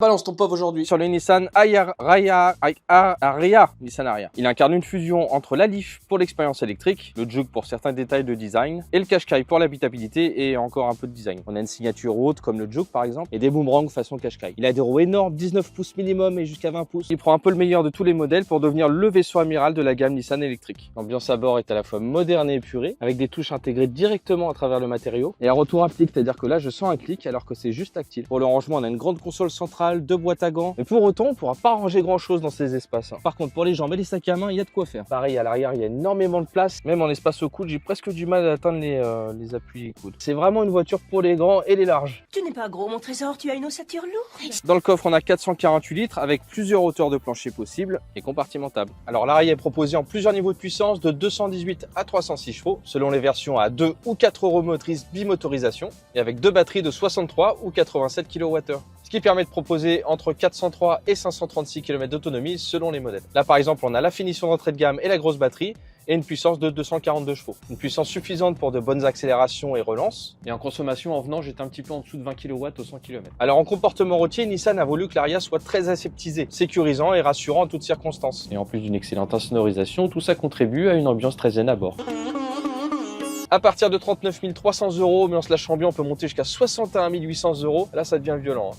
Balance ton pauvre aujourd'hui sur le Nissan Ariya. Nissan Ariya. Il incarne une fusion entre la Leaf pour l'expérience électrique, le Juke pour certains détails de design et le Qashqai pour l'habitabilité et encore un peu de design. On a une signature haute comme le Juke par exemple et des boomerangs façon Qashqai. Il a des roues énormes, 19 pouces minimum et jusqu'à 20 pouces. Il prend un peu le meilleur de tous les modèles pour devenir le vaisseau amiral de la gamme Nissan électrique. L'ambiance à bord est à la fois moderne et épurée avec des touches intégrées directement à travers le matériau et un retour haptique, c'est-à-dire que là je sens un clic alors que c'est juste tactile. Pour le rangement, on a une grande console centrale, deux boîtes à gants, mais pour autant on pourra pas ranger grand chose dans ces espaces. Par contre pour les jambes et les sacs à main, il y a de quoi faire. Pareil à l'arrière, il y a énormément de place, même en espace au coude, j'ai presque du mal à atteindre les appuis coudes. C'est vraiment une voiture pour les grands et les larges. Tu n'es pas gros mon trésor, tu as une ossature lourde. Dans le coffre on a 448 litres avec plusieurs hauteurs de plancher possibles et compartimentables. Alors l'arrière est proposé en plusieurs niveaux de puissance de 218 à 306 chevaux selon les versions à 2 ou 4 roues motrices bimotorisation et avec deux batteries de 63 ou 87 kWh. Ce qui permet de proposer entre 403 et 536 km d'autonomie selon les modèles. Là par exemple on a la finition d'entrée de gamme et la grosse batterie et une puissance de 242 chevaux. Une puissance suffisante pour de bonnes accélérations et relances. Et en consommation en venant j'étais un petit peu en dessous de 20 kW au 100 km. Alors en comportement routier, Nissan a voulu que l'Ariya soit très aseptisé, sécurisant et rassurant en toutes circonstances. Et en plus d'une excellente insonorisation, tout ça contribue à une ambiance très zen à bord. À partir de 39 300 €, mais en se lâchant bien, on peut monter jusqu'à 61 800 €. Là, ça devient violent.